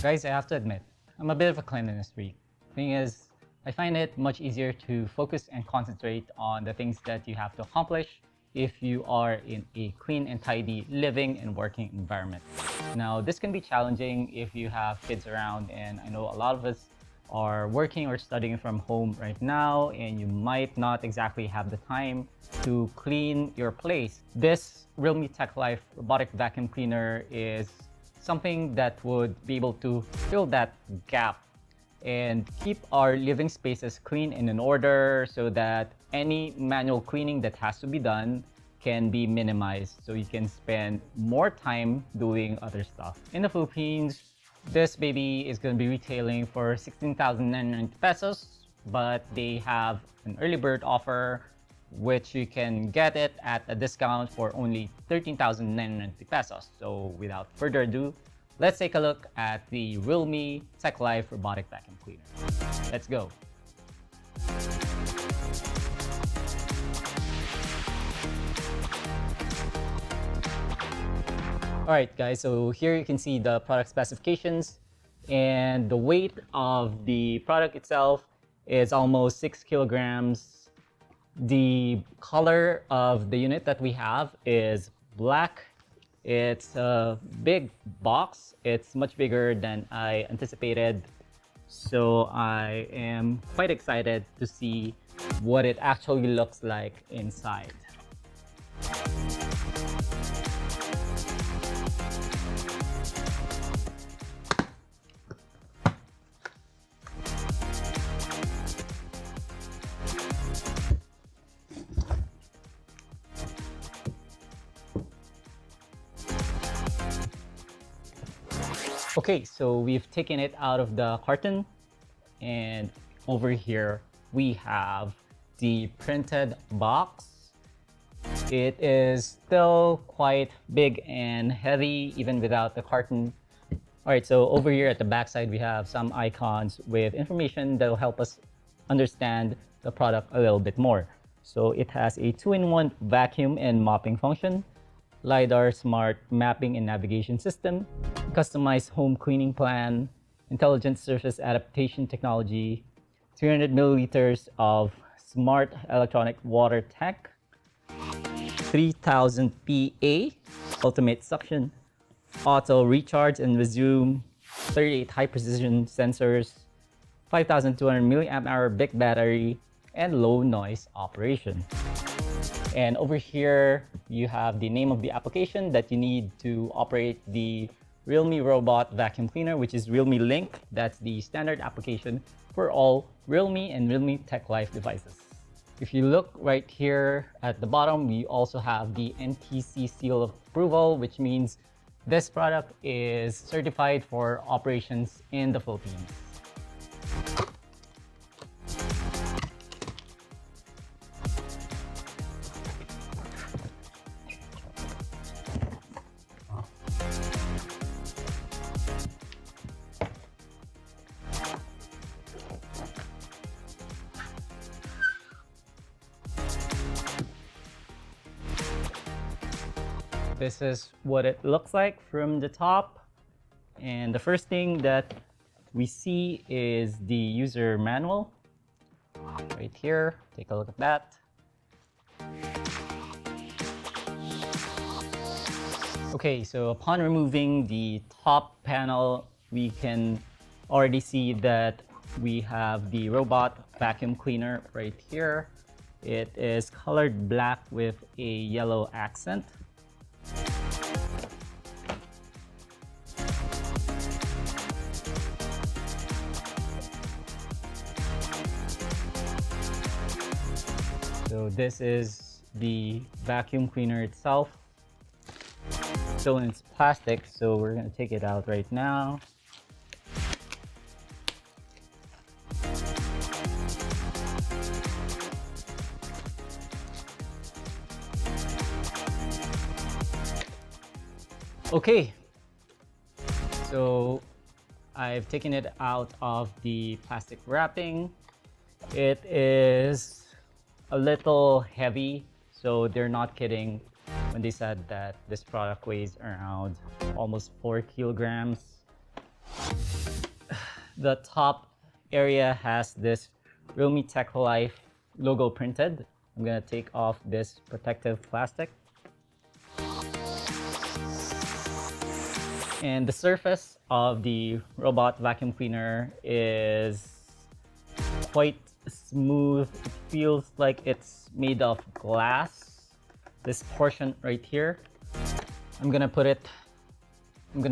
Guys, I have to admit, I'm a bit of a cleanliness freak. Thing is, I find it much easier to focus and concentrate on the things that you have to accomplish if you are in a clean and tidy living and working environment. Now, this can be challenging if you have kids around, and I know a lot of us are working or studying from home right now, and you might not exactly have the time to clean your place. This realme TechLife Robotic Vacuum Cleaner is something that would be able to fill that gap and keep our living spaces clean and in order so that any manual cleaning that has to be done can be minimized so you can spend more time doing other stuff. In the Philippines, this baby is going to be retailing for 16,990 pesos, but they have an early bird offer which you can get it at a discount for only 13,990 pesos. So without further ado, let's take a look at the realme TechLife Robotic Vacuum Cleaner. Let's go. Alright guys, so here you can see the product specifications, and the weight of the product itself is almost 6 kilograms. The color of the unit that we have is black. It's a big box. It's much bigger than I anticipated. So I am quite excited to see what it actually looks like inside. Okay, so we've taken it out of the carton, and over here we have the printed box. It is still quite big and heavy even without the carton. Alright, so over here at the back side we have some icons with information that will help us understand the product a little bit more. So it has a 2-in-1 vacuum and mopping function, LiDAR smart mapping and navigation system, customized home cleaning plan, intelligent surface adaptation technology, 300 milliliters of smart electronic water tank, 3000 PA ultimate suction, auto recharge and resume, 38 high precision sensors, 5200 milliamp hour big battery, and low noise operation. And over here, you have the name of the application that you need to operate the realme Robot Vacuum Cleaner, which is realme Link. That's the standard application for all realme and realme TechLife devices. If you look right here at the bottom, we also have the NTC seal of approval, which means this product is certified for operations in the Philippines. This is what it looks like from the top. And the first thing that we see is the user manual. Right here, take a look at that. Okay, so upon removing the top panel, we can already see that we have the robot vacuum cleaner right here. It is colored black with a yellow accent. So this is the vacuum cleaner itself. Still in its plastic, so we're going to take it out right now. Okay, so I've taken it out of the plastic wrapping. It is a little heavy, so they're not kidding when they said that this product weighs around almost 4 kilograms. The top area has this realme TechLife logo printed. I'm gonna take off this protective plastic. And the surface of the robot vacuum cleaner is quite smooth. It feels like it's made of glass. This portion right here, I'm gonna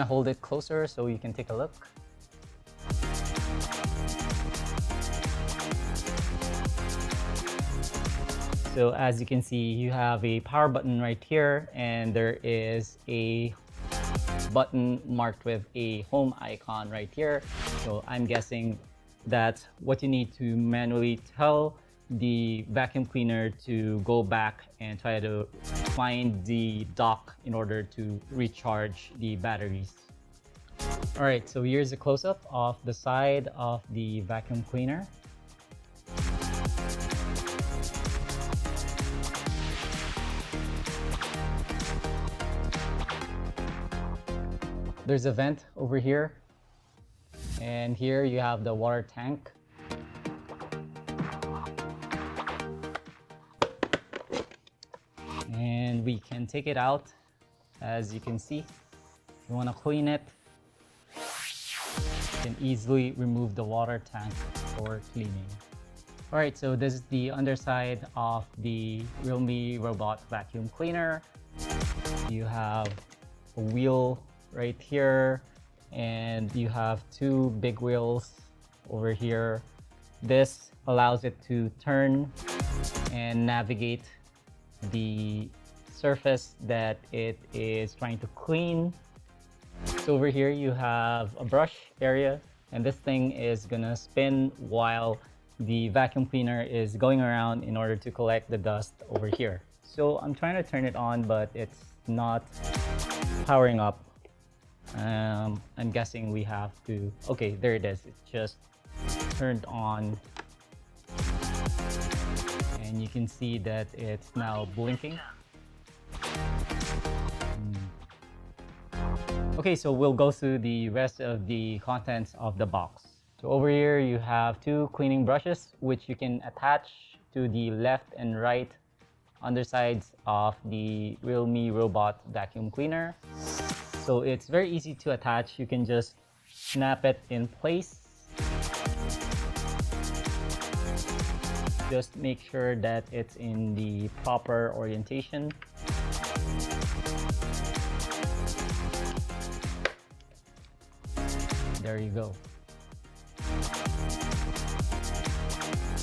hold it closer so you can take a look. So as you can see, you have a power button right here, and there is a button marked with a home icon right here. So I'm guessing that's what you need to manually tell the vacuum cleaner to go back and try to find the dock in order to recharge the batteries. All right, so here's a close-up of the side of the vacuum cleaner. There's a vent over here, and here you have the water tank. And we can take it out. As you can see, if you want to clean it, you can easily remove the water tank for cleaning. All right, so this is the underside of the realme Robot Vacuum Cleaner. You have a wheel right here, and you have two big wheels over here. This allows it to turn and navigate the surface that it is trying to clean. So over here you have a brush area, and this thing is gonna spin while the vacuum cleaner is going around in order to collect the dust over here. So I'm trying to turn it on, but it's not powering up. I'm guessing we have to, okay, there it is. It's just turned on. And you can see that it's now blinking. Okay, so we'll go through the rest of the contents of the box. So over here you have two cleaning brushes, which you can attach to the left and right undersides of the realme Robot Vacuum Cleaner. So it's very easy to attach. You can just snap it in place. Just make sure that it's in the proper orientation. There you go.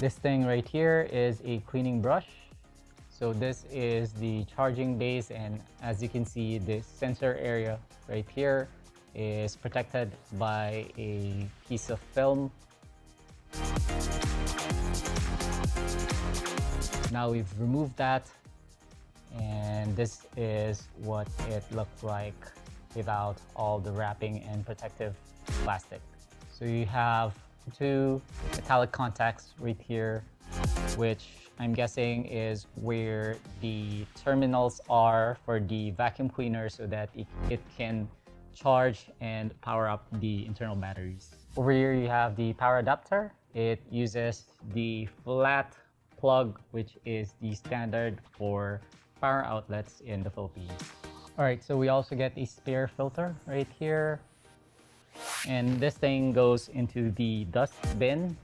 This thing right here is a cleaning brush. So this is the charging base, and as you can see, this sensor area right here is protected by a piece of film. Now we've removed that, and this is what it looked like without all the wrapping and protective plastic. So you have two metallic contacts right here, which I'm guessing is where the terminals are for the vacuum cleaner so that it can charge and power up the internal batteries. Over here you have the power adapter. It uses the flat plug, which is the standard for power outlets in the Philippines. All right, so we also get a spare filter right here. And this thing goes into the dust bin,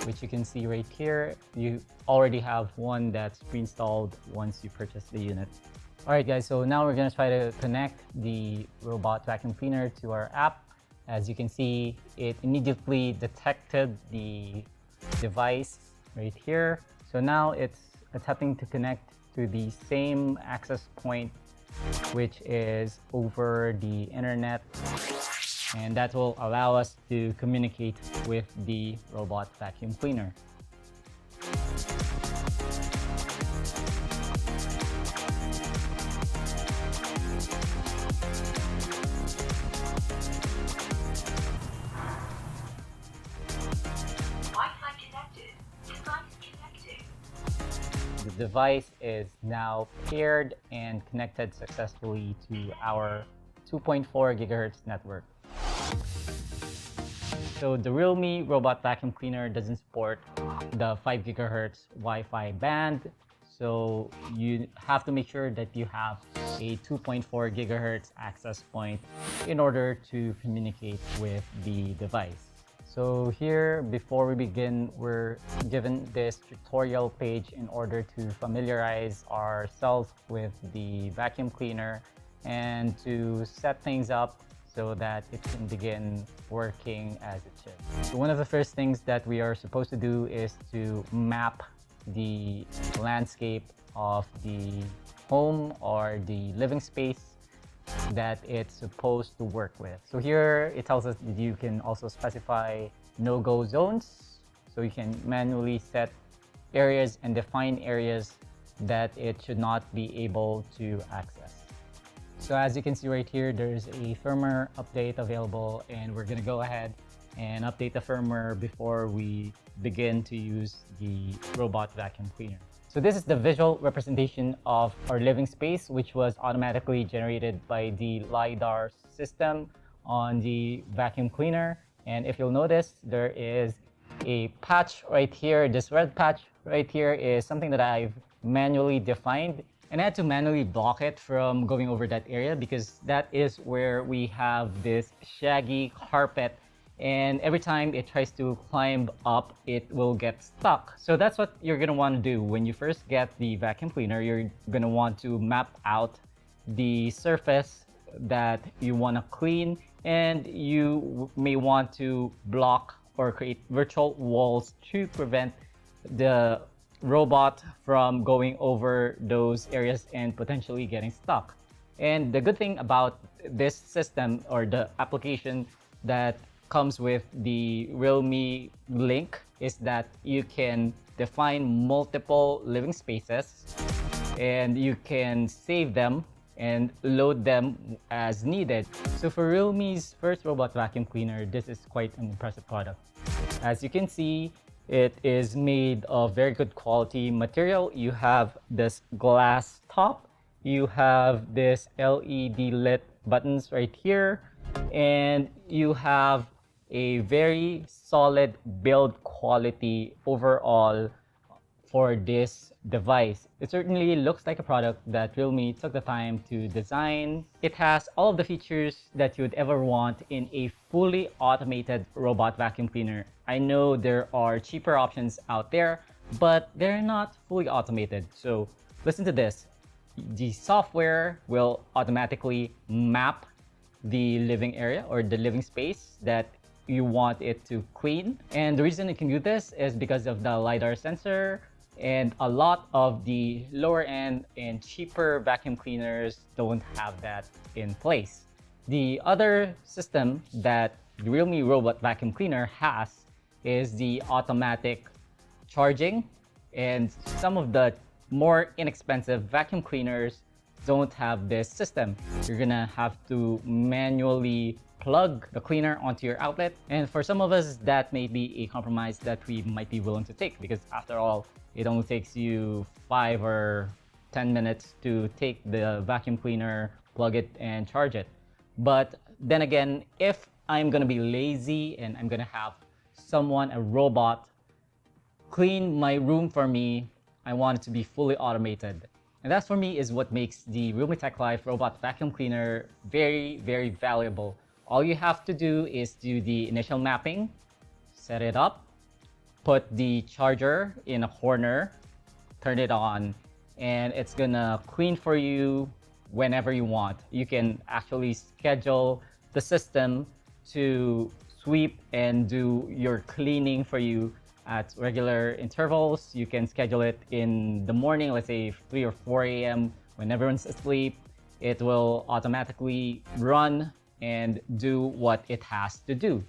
which you can see right here. You already have one that's pre-installed once you purchase the unit. All right, guys, so now we're gonna try to connect the robot vacuum cleaner to our app. As you can see, it immediately detected the device right here. So now it's attempting to connect to the same access point, which is over the internet. And that will allow us to communicate with the robot vacuum cleaner. Wi-Fi connected. Device connected. The device is now paired and connected successfully to our 2.4 gigahertz network. So the realme Robot Vacuum Cleaner doesn't support the 5 gigahertz Wi-Fi band. So you have to make sure that you have a 2.4 gigahertz access point in order to communicate with the device. So here, before we begin, we're given this tutorial page in order to familiarize ourselves with the vacuum cleaner and to set things up so that it can begin working as it should. So one of the first things that we are supposed to do is to map the landscape of the home or the living space that it's supposed to work with. So here it tells us that you can also specify no-go zones. So you can manually set areas and define areas that it should not be able to access. So as you can see right here, there's a firmware update available, and we're gonna go ahead and update the firmware before we begin to use the robot vacuum cleaner. So this is the visual representation of our living space, which was automatically generated by the LiDAR system on the vacuum cleaner. And if you'll notice, there is a patch right here. This red patch right here is something that I've manually defined, and I had to manually block it from going over that area because that is where we have this shaggy carpet, and every time it tries to climb up, it will get stuck. So that's what you're gonna want to do when you first get the vacuum cleaner. You're gonna want to map out the surface that you want to clean, and you may want to block or create virtual walls to prevent the robot from going over those areas and potentially getting stuck. And the good thing about this system or the application that comes with the realme link is that you can define multiple living spaces and you can save them and load them as needed. So for realme's first robot vacuum cleaner, this is quite an impressive product. As you can see, it is made of very good quality material. You have this glass top, you have this LED lit buttons right here, and you have a very solid build quality overall for this device. It certainly looks like a product that Realme took the time to design. It has all of the features that you would ever want in a fully automated robot vacuum cleaner. I know there are cheaper options out there, but they're not fully automated. So listen to this. The software will automatically map the living area or the living space that you want it to clean. And the reason it can do this is because of the LiDAR sensor, and a lot of the lower end and cheaper vacuum cleaners don't have that in place. The other system that the Realme Robot Vacuum Cleaner has is the automatic charging, and some of the more inexpensive vacuum cleaners don't have this system. You're gonna have to manually plug the cleaner onto your outlet, and for some of us that may be a compromise that we might be willing to take, because after all, it only takes you 5 or 10 minutes to take the vacuum cleaner, plug it, and charge it. But then again, if I'm gonna be lazy and I'm gonna have someone, a robot, clean my room for me, I want it to be fully automated. And that for me is what makes the Realme TechLife Robot Vacuum Cleaner very, very valuable. All you have to do is do the initial mapping, set it up, put the charger in a corner, turn it on, and it's gonna clean for you whenever you want. You can actually schedule the system to sweep and do your cleaning for you at regular intervals. You can schedule it in the morning, let's say 3 or 4 a.m. when everyone's asleep. It will automatically run and do what it has to do.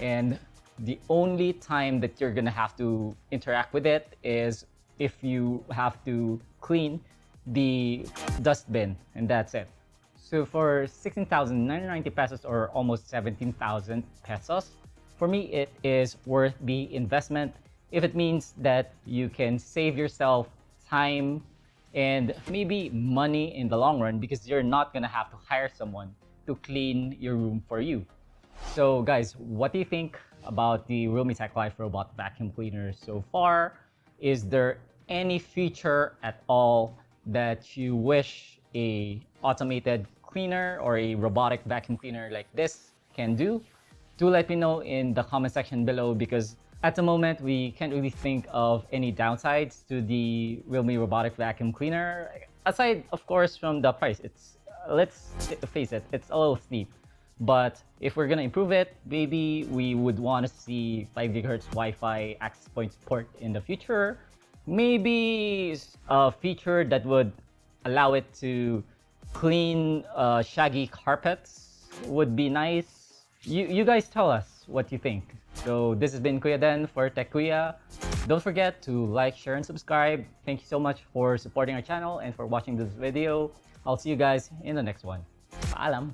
And the only time that you're gonna have to interact with it is if you have to clean the dustbin, and that's it. So for 16,990 pesos or almost 17,000 pesos, for me, it is worth the investment if it means that you can save yourself time and maybe money in the long run, because you're not gonna have to hire someone to clean your room for you. So guys, what do you think about the realme TechLife Robot Vacuum Cleaner so far. Is there any feature at all that you wish a automated cleaner or a robotic vacuum cleaner like this can do? Do let me know in the comment section below, because at the moment we can't really think of any downsides to the realme robotic vacuum cleaner, aside of course from the price. It's let's face it, it's a little steep. But if we're gonna improve it, maybe we would want to see 5 GHz Wi-Fi access point support in the future. Maybe a feature that would allow it to clean shaggy carpets would be nice. You guys tell us what you think. So this has been Kuya Den for Tech Kuya. Don't forget to like, share, and subscribe. Thank you so much for supporting our channel and for watching this video. I'll see you guys in the next one. Paalam!